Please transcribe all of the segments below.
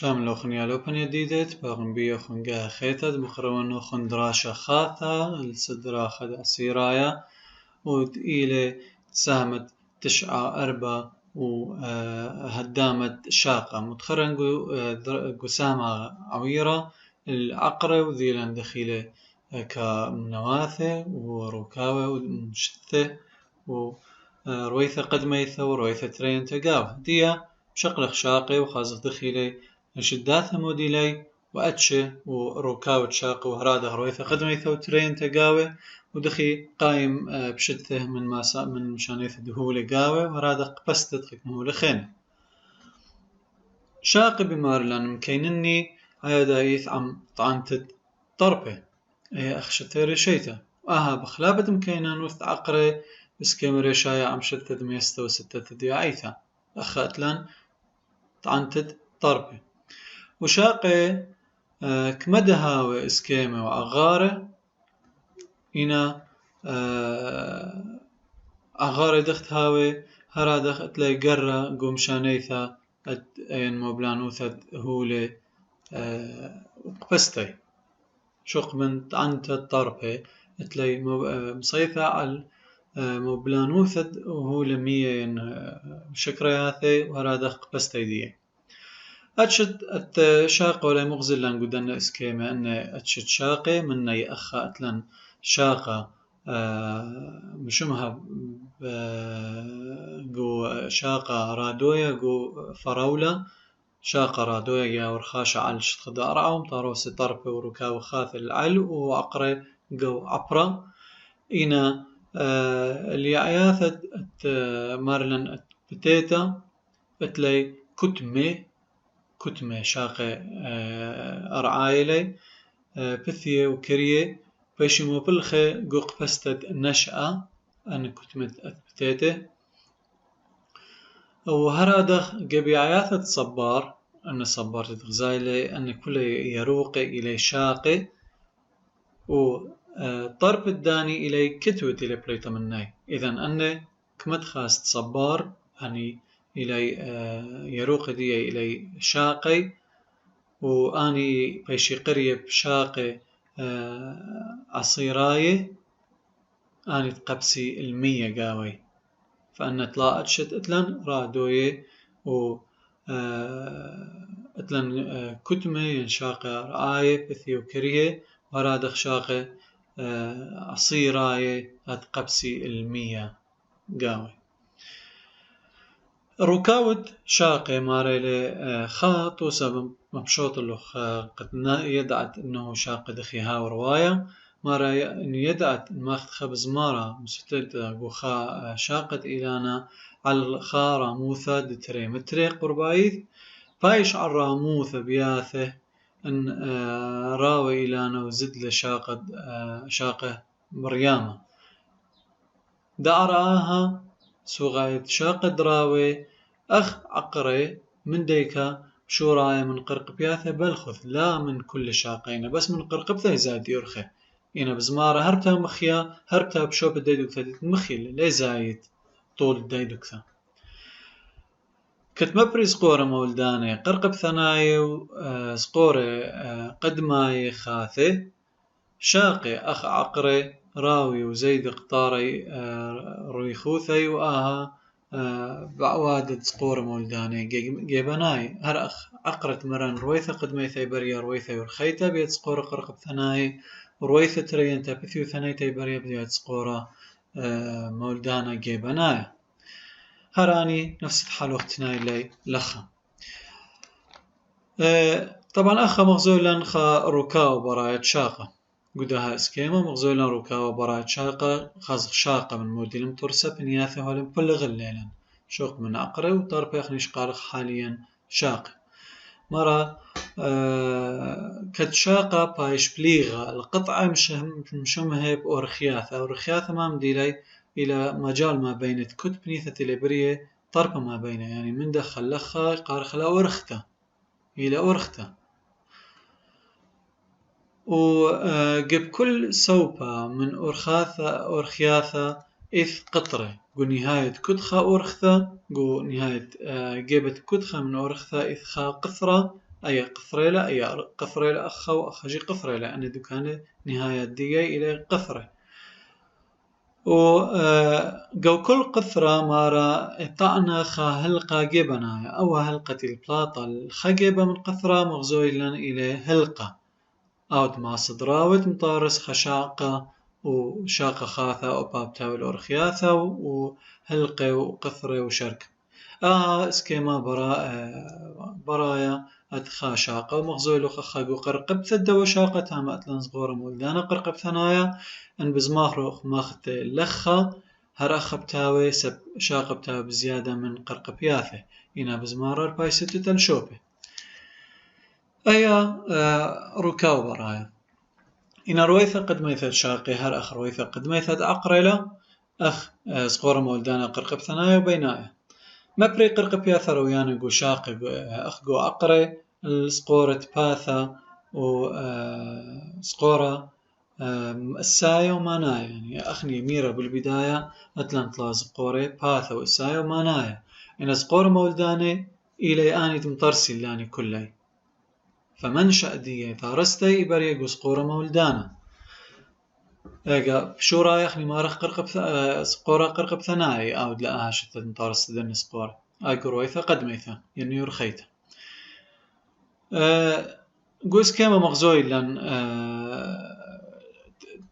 شلام لوخن يالوبن يديدت باغن بيوخن جا خيتت بخرونوخن دراشة خاثة الصدرا خد أسيرايا وإلى سامت 9-4 وهدامت شاقة متخرنجو قسامة عويرة العقرة وذيلان دخيلة كمنواثة وركاوة ومشثة ورويثة قدميثة ورويثة ترين تقاوة ديا بشقلخ شاقي وخاصة دخيلة شداثة موديلي وأتشة وركاوة شاقة وهرادة رويثة قدميثة وترين تقاوة ودخي قايم بشدته من مشانيث دهولة قاوة وهرادة قبستت خيك مهولة خينة شاقي بمارلان مكينني عيادايث عم طعنتت طربة أخشتي رشيته بخلابة مكينان وث عقرة اسكيم رشايا عم شتت 106 دياعيثا أخاتلان طعنتت طربة وشاقي كمدها واسكيمة وعغارة إنا عغارة دخت هاوي هرا دخت لي قرة قوم شانيثا أين موبلانوثة هولي وقبستي شق من طعنت الطربة تلي مصيثة على موبلانوثة هولي 100 شكرياثي وهرا دخ قبستي دي أتشت شاقة ولا مغزل لان قدنا اسكيمة أن أتشت شاقة من يأخا أتلن شاقة مشمها جو شاقة رادوية جو فراولة شاقة رادوية يا ورخاشة على شتخد أرعوم طاروس طربة وركاو خاث العلو وعقرة جو عبرة إنا اللي عياثة مارلن بتيتا اتلي كتمة شاقة أرعايلي بثية وكريه بيشمو بالخي قوق فستد نشأة أنا كتمة أثبتيته وهرادخ قبيعياثة صبار أن صبار تتغزايلي أن كل يروق إلي شاقي وطرب الداني إلي كتوة إلي بريتا مناي إذن أن كمت خاست صبار أني إلي يروق دي إلي شاقي وأني بيشي قريب شاقي عصيراية أني تقبسي 100 قاوي فأنا طلعت شت أتلن رادوية و أتلن كتمة ينشاقة رآية بثيو كريه ورادخ شاقة عصيراية أتقبسي 100 قاوي ركاوة شاقة ماريلي خاط وسبب مبشوط له قد يدعت أنه شاقة دخيها ورواية مارا يدعت ماخت خبز مارا مستلت قوخا شاقة إلانا على الخارة موثة دتري متري قربايث بايش على راموثة بياثه أن راوي إلانا وزد شاقة مريامة دعراها سوغايت شاقة دراوي أخ عقري من ديكا شو راي من قرق بياثة بلخذ لا من كل شاقين بس من قرق بثي زاد يرخي إنا بزمارة هربتها مخيا هربتها بشوب الديدوك ثديت مخي لي زايد طول الديدوك ثا كت مبري سقورة مولداني قرق بثناي سقورة قدماي خاثي شاقي أخ عقري راوي وزيد قطاري رويخوثي وآها بعوادة سقورة مولداني جيبناي هر أخ عقرت مران رويثة قدميثي بريا رويثة ورخيتا بيت سقورة قرق بثناي رويثة ترينتا بثيو ثنيتي بريا بيت سقورة مولدانا جيبناي هراني نفس الحال وقتناي لي لخا طبعا أخا مغزولا خا ركاو براية شاقة قدها اسكيما مغزولا ركاو براية شاقة خاص شاقة من موديل مترسة بنياثة ولم بلغ الليلا شوق من عقرة وطرف يخنش قارق حاليا شاقة مرة كتشاقة بايش بليغة القطعة مشمها بأورخياثة أورخياثة ما مديلي إلى مجال ما بين كت بنيثة الإبرية طرف ما بينه يعني من دخل لخا قارخ لأورخته إلى أورخته وقب كل سوبة من أورخياثة إث قطرة قو نهاية كدخة أورخثة قو نهاية جيبت كدخة من أورخثة إث خا قثرة أي قفريلة أي قفريلة أخا وأخجي قفريلة أن دكان نهاية ديجي إلى قفرة وقو كل قفرة مارا طعنا خا هلقة جبنايا أو هلقة البلاطة الخجبة من قفرة مغزويلا إلى هلقة أو ما صدراوت مطارس خشاقة وشاقة خاثة أو بابتا والأرخياثة وهلقة وقفرة وشركة اسكيما برايا أتخا شاقة ومغزويلو خخاقو قرقب ثدى وشاقة تاما أتلان صغورة مولدانا قرقب ثنايا أن بزماخرو ماخت لخا هرأخ بتاوي سب شاقة بتاوي بزيادة من قرقب ياثة إنا بزمارر باي ستة تلشوبة أيا ركاو برايا إنا رويثة قد ميثة شاقي هرأخ رويثة قد ميثة عقريلة أخ صغورة مولدانا قرقب ثنايا وبينايا مبري قرقب ياثة رويانا قو شاقي أخ قو عقري السقورة باثة وسقورة السايا ومانايا يعني أخني ميرة بالبداية أتلان طلا سقورة باثة والسايا ومانايا إن سقورة مولداني إلي آني تمطرسي اللاني كلي فمنشأ دي ثارستي إبريقو سقورة مولدانا شو رايخني مارخ قرقب سقورة قرقب ثنائي أو دلقاها شتى تمطرس دن سقورة أي قرويثة قد ميثة يعني يرخيته قوس كيما مغزوي لن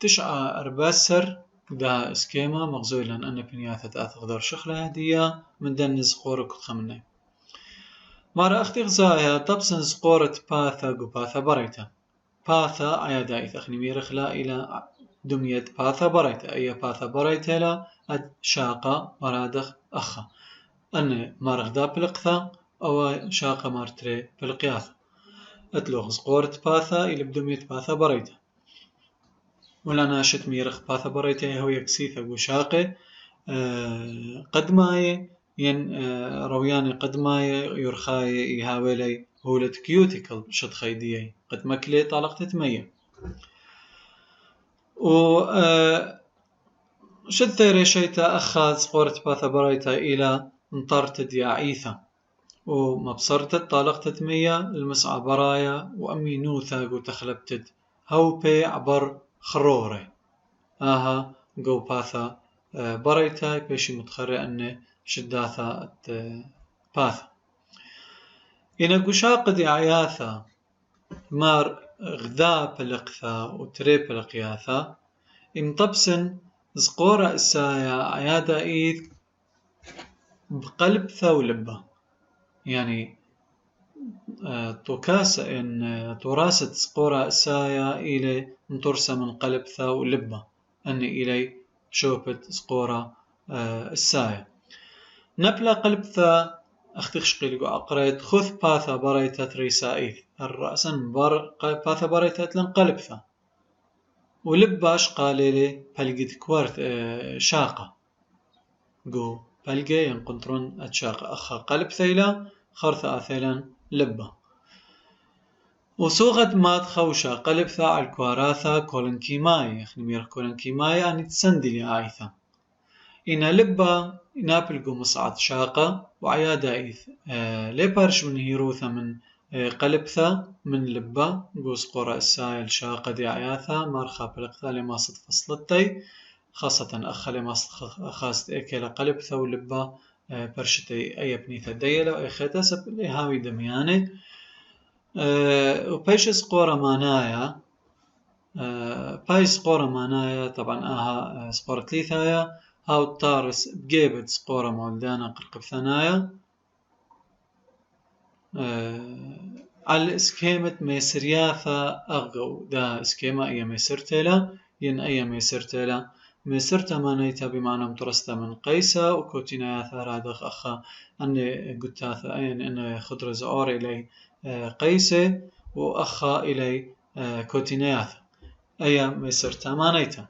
تشعة أرباسر دا اسكيما مغزوي لن أنا بنياثة أثغدر شخلة هدية من دن زقورة كت خمني مارا أختي غزايا طبسن زقورة باثا قو باثا بريتا باثا عيادا إثخني ميرخلا إلى دمية باثا بريتا أي باثا بريتا لا شاقة مرادخ أخا أن مارغ دا بلقثا أو شاقة مارتري بلقياثا أتلوغ زقورة باثا إلى بدمية باثا بريتا ولا ناشت ميرخ باثا بريتا هو يكسيثا وشاقي قد ماي ين روياني قد ماي يرخاي يهاولي هولت كيوتيكل شد خيديي قد مكلي طالقت تمية و شد ثيري شيتا أخذ زقورة باثا بريتا إلى انطرت دياعيثا ومبصرت طالقت تمية المسعى برايا وأمي نوثا قو تخلبتت هو بي عبر خروري قو باثا بريتا بيشي متخري أني شداثا باثا إنا قشاق دي عياثا مار غذا بلقثا وتري بلقياثا امطبسن زقورة إسايا عيادا إيث بقلب ثولبة يعني توكاسة إن تراسة زقورة إسايا إلي مترسة من قلب ثولبة أني إلي شوبت زقورة إسايا نبلا قلب ثا أختخشقي لقو أقريت خذ باثا بريتا ثريسائيث الرأسا باثا بريتا تلنقلب ثا ولباش قاليلي بلقيت كوارت شاقة قو بلقي ينقنطرون أتشاقة أخا قلب ثيلا خرثة ثيلا لبا وسوغت مات خوشة قلب ثا على الكواراثا كولنكيماي يخني ميرخ كولنكيماي أني تسندلي عايثا إنا لبا نابلقو مصعد شاقة وعيادا إيث ليبارش من هيروثا من قلبثا من لبا قوس قرى السايل شاقة دي عياثا مارخا بلقثا لما صد فصلتي خاصة أخا لما خاست إيكيلا قلبثا ولبا برشتي أي بنيثا ديلا وأي خيتا سب لهاوي دمياني وبيش سقورة مانايا باي سقورة مانايا طبعا سقورة ليثايا هاو الطارس بجيبت سقورة مولدانا قرقب ثنايا على اسكيمة ميسرياثا أغو دا اسكيمة أي ميسرتلا ين أي ميسرتلا ميسرتا مانيتا بمعنى مترستا من قيسا وكوتيناياثا رادخ أخا أني قتاثا أن خضر زعور إلي قيسة وأخا إلي كوتيناياثا أي ميسرتا مانيتا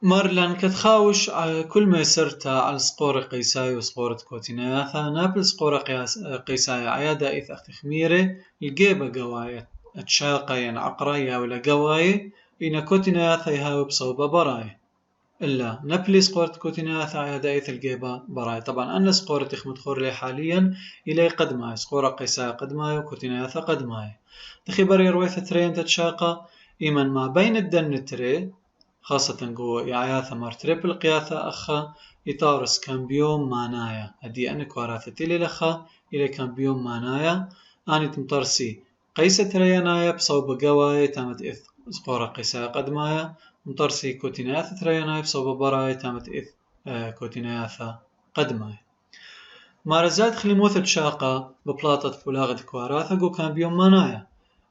مرلان كتخاوش كل ما يسرتا على سقورة قيساي وسقورة كوتيناياثا نابل سقورة قيساي عيادا إيث أختي خميرة الجيبة قواية أتشاقا ين عقرايا ولا قواية إنا كوتيناياثا يهاو بصوبة براي إلا نبلي سقورت كوتينياثا هذا إيث الجيبا براي. طبعا أنا سقورت إخمت لي حاليا إلى قد ماي سقورة قيسايا قد ماي وكوتينياثا قد ماي تخي بري رويث ترين تتشاقة إيمن ما بين الدن تري خاصة قوة يعياثا مار تريبل قياثا أخا يطارس كان بيوم مانايا هدي أنا كواراثة إلي لخا إلي كان بيوم مانايا أني تمطرسي قيسة ترينايا بصوب قواي تامت إث سقورة قيسايا قد مايا مطرسي كوتينياثا ترينايا بصوب براي تامت إث كوتينياثا قد ماي مارزات خليموثة شاقة ببلاطة فلاغة كواراثا قو كان بيوم مانايا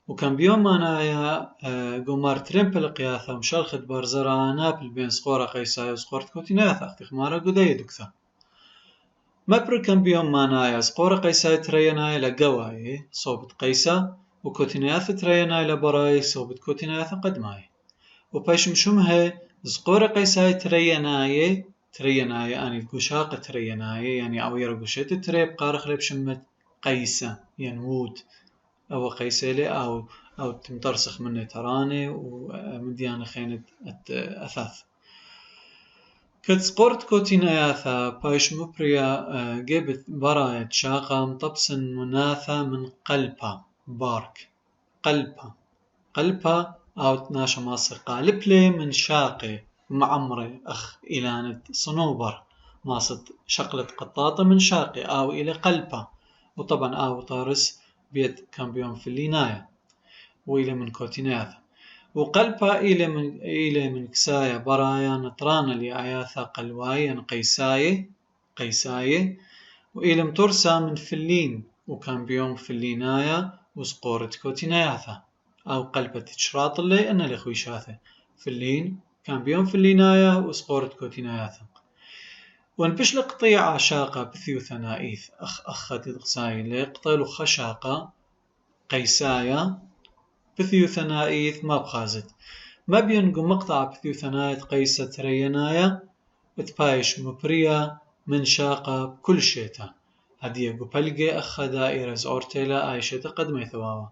وكان بيوم مانايا قمار تريمبل قياثا مشالخت بارزرا نابل بين سقورة قيسايا وسقورة كوتينياثا اختي خمارا قداي دكثا مبر كان بيوم مانايا سقورة قيسايا ترينايا لقواي صوبت قيسا وكوتينياثا ترينايا لبراي صوبت كوتينياثا قدماي وباش مشمها سقورة قيسايا ترينايا أني قشاقة ترينايا يعني أويرا قشيت تريب قارخ لبشمت قيسا ينود أو قيسيلي أو تمترسخ مني تراني ومديانة خينة أثاث كتسقورت كوتينياثا بايش مبريا جيبت براية شاقة مطبسن مناثا من قلبا بارك قلبا أو تناشا ماصر قالبلي من شاقي معمري أخ إلانة صنوبر ماصد شقلة قطاطة من شاقي أو إلى قلبا وطبعا أو طارس بيت كان بيوم في الليناية وإلى من كوتينياثا وقلبا إلى من كسايا برايا نطرانا لآياثا قلوايا قيساية وإلى مترسا من فلين وكان بيوم في الليناية وسقورة كوتينياثا أو قلبة تشراط اللي أنا لخوي شاثة فلين كان بيوم في الليناية وسقورة كوتينياثا ونبش لقطيعة شاقة بثيو ثنائيث أخ تدقساي لقطيلو خشاقة قيسايا بثيو ثنائيث ما بخازت ما بينقو مقطع بثيو ثنائيث قيسة ترينايا بتبايش مبريا من شاقة بكل شيتا هدية قبلقي أخ دائرة زورتيلا آي شيتا قد ما يثواوا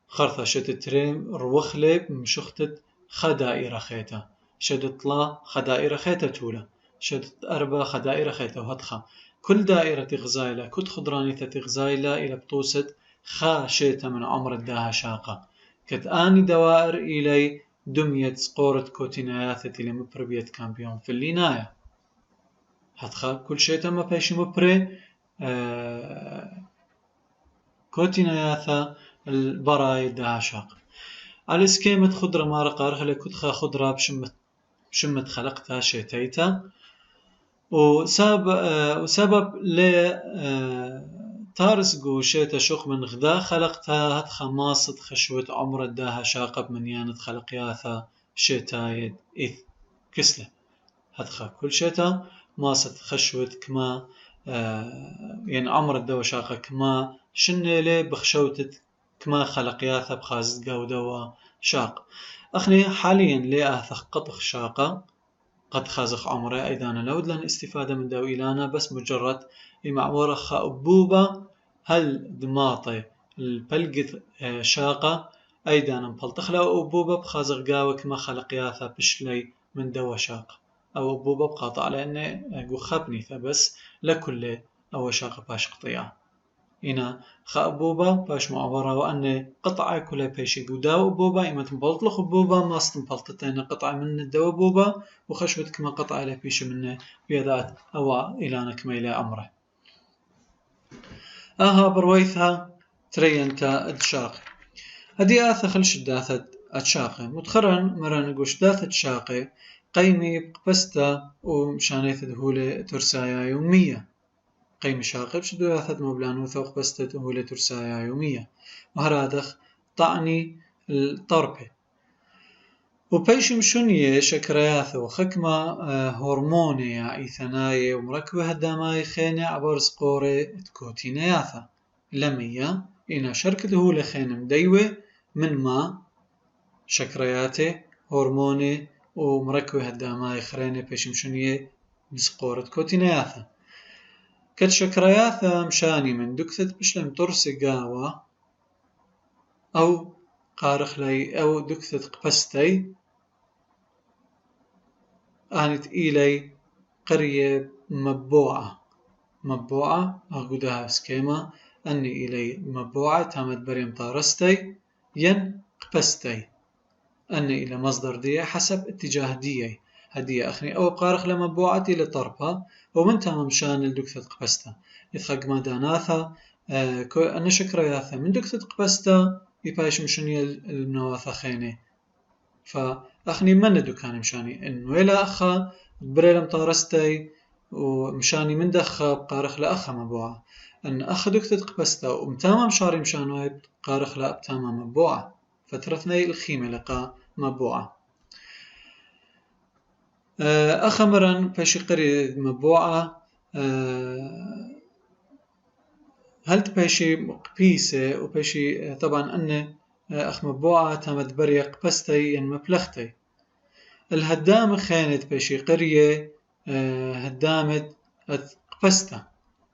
خرطة شتت تريم روخلي مشختت خدائرة خيتا شدت لا خدائرة خيتا تولا شدت أربع خدائرة خيتا وهدخا كل دائرة غزايلة كل خضرانية غزايلة إلى بطوسة خا شيتا من عمر الداها شاقة كتآني دوائر إلي دمية سقورة كوتينياثة إلي مبربية كان بيوم في الليناية هدخا كل شيتا ما بيش مبري كوتينياثة البراي داها شاقة على سكيمة خضرة مارقة رخلة كتخا خضرة بشمت خلقتها شيتيتا وسبب ل تارسقو شيتا شوق من غدا خلقتها هد خماصة خشوة عمر الداها شاقب من يانت خلقياثا شيتايد إث كسلة هدخا كل شيتا ماصة خشوة كما يعني عمر الدوا شاقة كما شنيلي بخشوتت كما خلقياثا بخازت قودوا شاق أخني حاليا لآثخ قطخ شاقة قد خازخ عمره أيضا لود لن استفادة من دو إلانا بس مجرد معورة خأبوبة هل دماطي البلقث شاقة أيضا مبلطخ له أبوبة بخازخ قاوك ما خلقياثا بشلي من دو شاقة أو أبوبة بقاطع لأنه خبني فبس لكل أو شاقة باش قطيعة هنا خأبوبة باش معورة وأن قطعة كلها بيشي قداو أبوبة إما تنبلطلخ أبوبة ما استنبلطتين قطعة من الدو أبوبة وخشوت كما قطعة لا بيشي منه بيدات أو إلانا كما إلى أمره برويثها ترينتا الشاقي هدي آثخل شداثة الشاقي متخرن مران قوش داثة الشاقي قيمي بقبستا ومشانيث دهولة ترسايا يومية قيم شاقي بشدو آثة مبلانو ثوق بستا دهولة ترسايا يومية وهرادخ طعني الطربة وبيش مشونية شكرياثة وخكمة هرمونية إيثناية ومركبة هداماي خينة عبر سقورة تكوتينياثة لمية إنا شركة دهولة خينة مديوة من ما شكرياته هرموني ومركبة هداماي خرينة بيش مشونية بسقورة كوتينياثة كت شكرياثة مشاني من دكثت بشلم ترسي قاوة أو قارخ لي أو دكثت قبستي آنت إلي قرية مبوعة أقودها سكيما أني إلي مبوعة تامت بريم طارستي ين قبستي أني إلى مصدر دي حسب اتجاه دي هدية أخني أو قارخ لمبوعتي لطربها ومن تمام شان الدكتة قبستا يتخق ما داناثا أنا شكرياثا من دكتة قبستا يبايش مشاني النواثا خيني فأخني من دكاني مشاني إنه إلى أخا بريلم طارستي ومشاني من دخا قارخ لأخا مبوعة أن أخا دكتة قبستا ومتامم شاري مشانو قارخ لأبتامم مبوعة فترثني الخيمة لقى مبوعة أخمرا بشي قري مبوعة هل تبشي قبيسة وبشي طبعا أن أخ مبوعة تامت بريق قبستي ين مبلختي الهدام خانت بشي قرية هدامت قبستا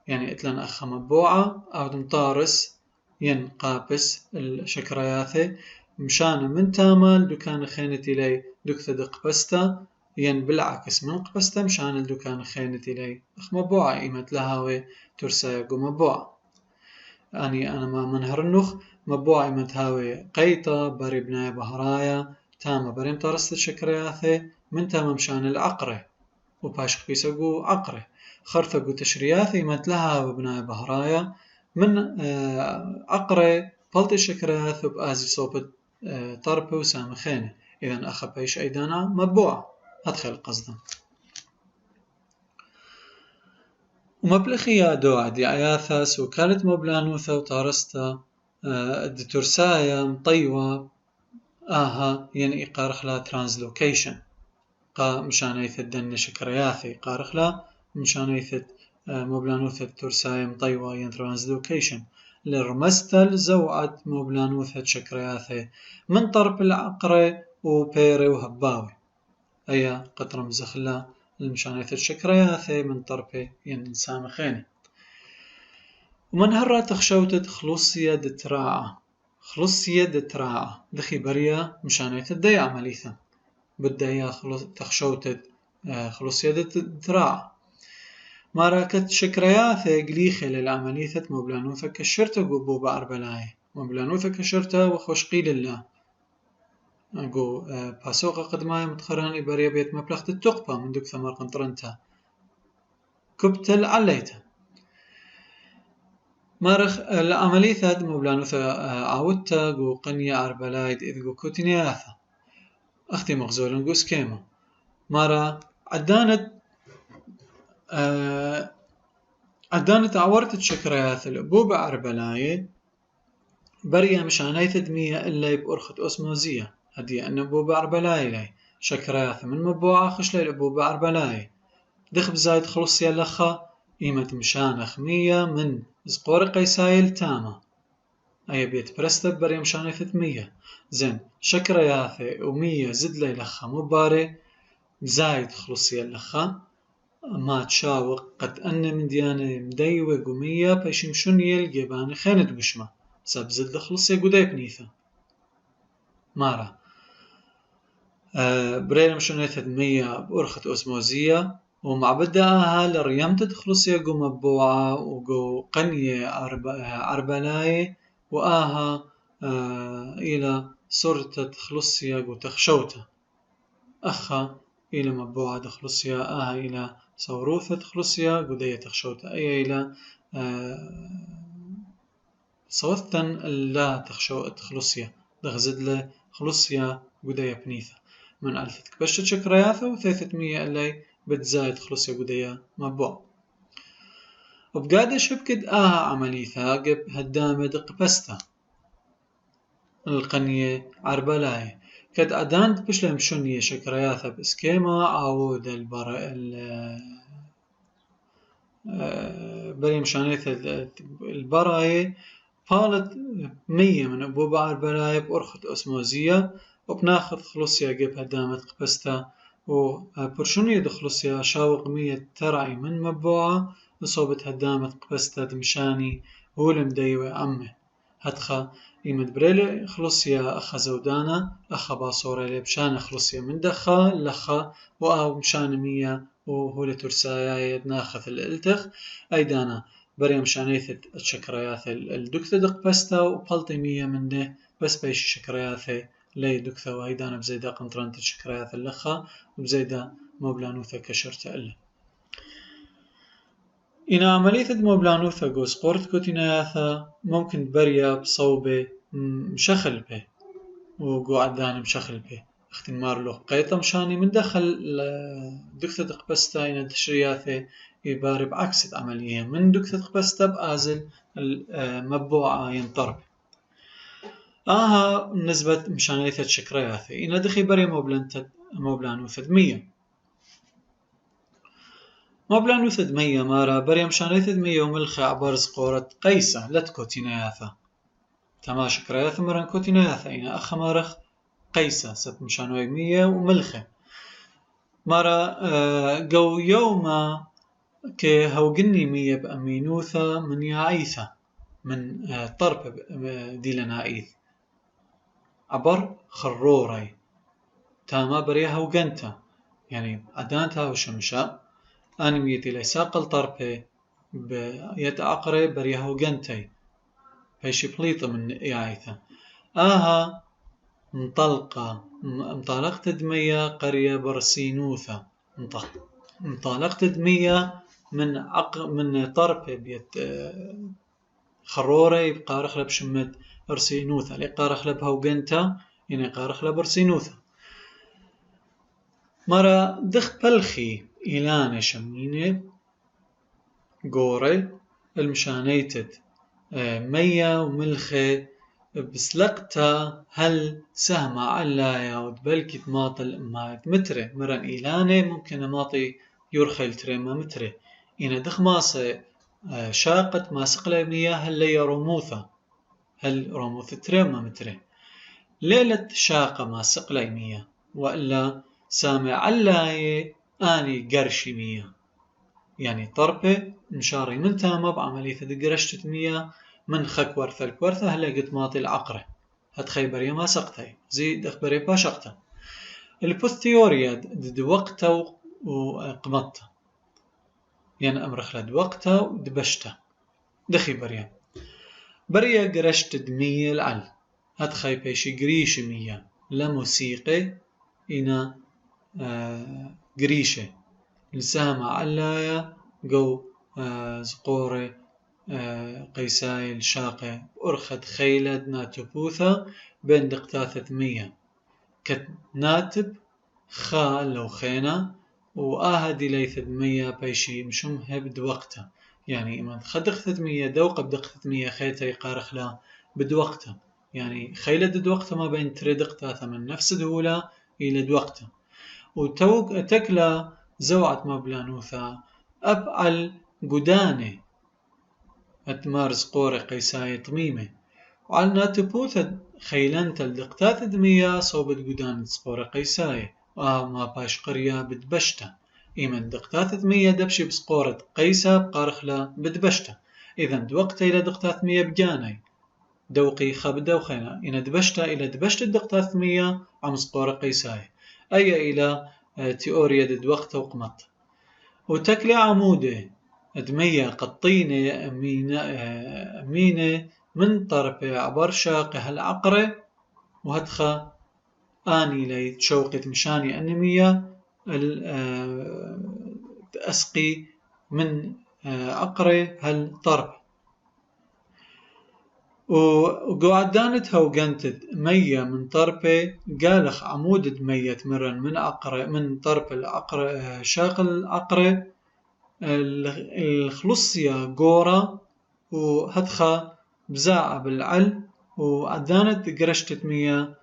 يعني اتلن أخ مبوعة أو مطارس ين قابس الشكرياثي مشان من تامل دكان خانت إلي دكتة قبستا ين بالعكس من قبستا مشان الدكان خانت إلي أخ مبوعة إيمت لهاوي ترسايا قو مبوعة يعني أنا ما منهر النخ مبوعة إيمت هاوي قيطة باري بناية بهرايا تاما بريم طارست الشكرياثي من تاما مشان العقرة وباش قبيسة قو عقرة خرطة قو تشرياثي إيمت لهاوي بناية بهرايا من عقرة بلط الشكرياث بآزي صوبت طربه وسامخينه إذن أخا بيش أيدانا مبوعة أدخل قصدا ومبلخي دو عدي عياثاس وكالت مبلانوثا وطارستا الدتورسايا مطيوة يعني قارخلا ترانسلوكيشن مشان يثد دن شكرياثي قارخلا مشان يثد مبلانوثا التورسايا مطيوة ين ترانسلوكيشن للرمستل زوعت مبلانوثا شكرياثي من طرب العقرة وبيري وهباوي أي قطر مزخلا المشانيث الشكرياثي من طربي ين سامخيني ومن هرا تخشوتت خلصية دتراعة دخي بريا مشانيث الدي عمليثا بدايا تخشوتت خلصية دتراعة ما راكت شكرياثي قليخي للعمليثة مبلانوثا كشرتا قبوبة أربلاي مبلانوثا كشرتا وخوشقي لله أقو باسوقة قدماي متخراني بريا بيت مبلغت التقبة من دوك ثمر قنطرنتا كبتل عليتا مارخ العملية ثاد مبلانوثا عودتا قو قنية أربلايد إذ قو كوتينياثا أختي مغزولن قو سكيما مارا عدانت عورت الشكرياث الأبوبة أربلاي بريا مشانيث مية إلا بأرخت أسموزية هدي أن أبوبة أربلاي لي شكرياث من مبوعة خشلي الأبوبة أربلاي دخب زايد خلصيا لخا إيمة مشانخ مية من زقور قيسايل تامة أي بيت برستب بريا مشانيث مية زين شكرياثي ومية زد لي لخا مباري زايد خلصيا لخا ما تشاوق قد أن من ديانة مديوة قمية بيشمشون يلقي باني خيند بشمة سبزد خلصيا قداي بنيثا مارا بريلا مشونيثة مية بأرخة أسموزية ومع بداها لريمت تخلصيا قو مبوعة وقو قنية عربلاي وآها إلى صورة تخلصيا قو تخشوتا أخا إلى مبوعة تخلصيا آها إلى صوروثة تخلصيا قو دي تخشوتا أي إلى صوثا لا تخلصيا دغزد له خلصيا قدية بنيثة من ألفتك بشت شكرياثة وثيثة مية اللي بتزايد خلصيا قدية مبوع وبقادة شبكد عمليثة قب هدامة قبستا القنية عربلاي كد أدانت بشلم شنية شكرياثة بسكيما عود بريم شانيثة البراي قالت مية من أبوبة عربلاي بأرخة أسموزية وبناخذ خلصيا قب هدامة قبستا وبرشونية دخلصيا شاوق مية ترعي من مبوعة لصوبة هدامة قبستا دمشاني هو المديوة أمه هدخا إيمد بريلي خلصيا أخا زودانا أخا باصوري بشان خلصيا من دخا لخا وأو مشان مية وهو لترسايا ناخذ الالتخ أيدانا بريم شانيث الشكرياث الدكتة دق بستا وبلطي مية منه بس بيش شكرياث لي دكتة وأيدانا بزيدا قنطرانت الشكرياث اللخا وبزيدا موبلانوثا كشرت أله إن عملية موبلانوثا جو سقورت كوتيناياثا ممكن بريا بصوبة مشخل به وجو عدان مشخل به اختمار له قيطة مشاني من دخل دكتة قبستا إن التشرياثة يباري بعكس عملية من دكتة قبستا بآزل مبوعة ينطرب نسبة مشانيثة شكرياثة إن دخي بريا موبلانوثا دمية موبلانوثا دمية مارا بريا مشانيثة دمية وملخة عبر سقورة قيسة لتكوتيناياثا تما شكرياثا مران كوتيناياثا إن أخ مارخ قيسة ست مشانوي مية وملخة مرا جو يوما كهوجني مية بأمينوثا من يعيثة من طرب ديلنا عيث عبر خروري تاما بريا هوجنتا يعني عدانتا وشمشا أنا ميتي ليساقل طربي بيد عقري بريا هوجنتي هيشي بليطة من يعيثة انطلقت دمية قرية برسينوثة انطلقت دمية من طرف بيت خروري بقارخ لب شمت برسينوثة لي قارخ لب هوجنتا يعني قارخ لب برسينوثة مرة دخ بلخي إلاني شميني قوري المشانيتد مية وملخي بسلقتا هل سهم علايا ودبلكي تماطل مايت متري مرن إيلاني ممكن ماطي يرخيل تريما متري إن دخ ماسي شاقت ما سقلا مياه هل لي رموثة هل رموثة تريما متري ليلة شاقة ما سقلا مياه وإلا سامع علاي آني قرشي مياه يعني طربة مشاري من تامة بعملية دقرشت مياه من خك ورثة هلا قد ماطي العقرة هتخي بريا ما سقتي زي دخ بريا باشقتا البوستيوريا دد وقتا وقمتا يعني أمرخ لد وقتا ودبشتا دخي بريا قرشت دمية العل هتخي بيشي قريش مية لا موسيقى إنا قريشة لسامة علايا جو زقوري قيساي الشاقة أرخد خيلد ناتبوثة بين دقتاثة مية كتناتب خال لو خينا وآهدي ليث مية بيشي مشمه بدوقته يعني إما خدقتة مية دوقة بدقتة مية خيتا يقارخ لا بدوقته يعني خيلد دوقته ما بين تردقتاثة من نفس دولة إلى دوقته وتوق تكلا زوعة مبلانوثا أبعل قداني أتمارس قوري قيساي طميمة وعلى ناتبوثة خيلانتا الدقتات دمية صوبت قدان سقوري قيساي ما باش قرية بدبشتا إيمن دقتات دمية دبشي بسقورة قيسا بقارخلا بدبشتا إذن دوقت إلى دقتات مية بجاني دوقي خبدا وخينا إن دبشتا إلى دبشت الدقتات مية عم سقوري قيساي أي إلى تيوريا دوقت وقمت وتكلي عمودة دمية قطينة أمينة من طرف عبر شاقها العقرة وهدخى آني لي تشوقت مشاني أنمية أسقي من عقرة هالطرف وقعدانتها وقنتد مية من طرفه قالخ عمود دمية تمرن من عقرة من طرف العقرة شاق العقرة الخلصية قورة وهدخى بزاعة بالعل وعدانت قرشت مية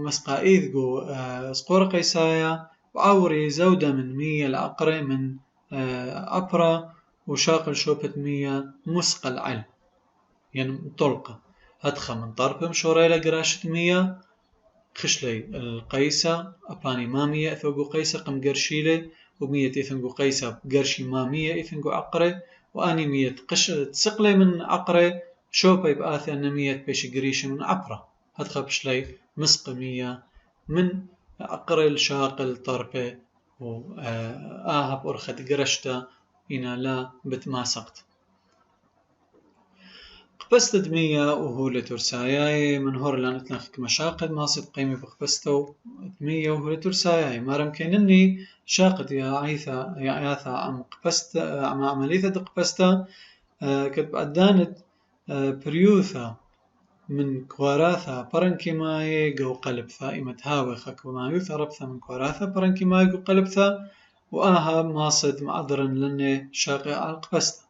مسقائيذ قو سقورة قيسايا وعوري زودة من مية العقرة من عبرة وشاقل شوبة مية مسقى العل يعني مطلقة هدخى من طرف مشوريلة قراشة مية خشلي القيسة أباني مامية إثنقو قيسة قم قرشيلي ومية إثنقو قيسة قرشي مامية إثنقو عقرة وآني مية تسقلي من عقرة شوبا يبقى أنمية بيش قريش من عبرة هتخا بشلي مسقمية من أقرل شاقل طربة وآهب أرخد قرشتا إنا لا بتماسقت قبست دمية وهو لترساياي من هور لان اتنخك مشاقد ماسد قيمي بقبستو دمية وهو لترساياي مارم كينني شاقد يا عيثا يا عياثا عم قبست عم عمليثة قبستا كتب أدانت بريوثا من كواراثا برنكي ماي جو قلبثا إما تهاوخك وما يثربثا من كواراثا برنكي ماي جو قلبثا وآها ماصد معذرا لني شاقي على قبستا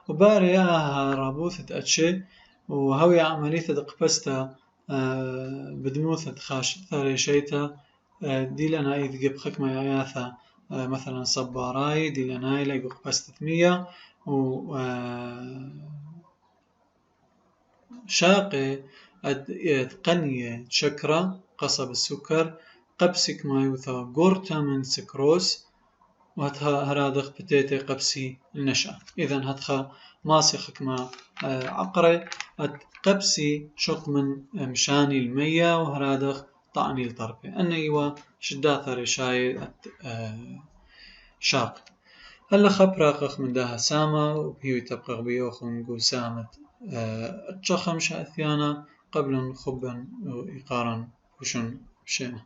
وباري آها رابوثة أتشي وهوي عمليثة قبستا بدموثة خاش ثاري شيتا دي لنا إذ قبخك ما ياثا مثلا صباراي دي لنا إلي قبستا ثمية و شاقي قنية شكرة قصب السكر قبسك ما يوثا قورتا من سكروس وهرادخ بتيتي قبسي النشأة إذن هتخا ماسخك ما عقري قبسي شق من مشاني المية وهرادخ طعني الطربة أنيوا شداثة رشاي شاق هلا خبراقخ من داها سامة وبيو تبقى بيوخ ونقول سامة اتشخم شاثيانا قبل خبا وإقارا وشن بشينا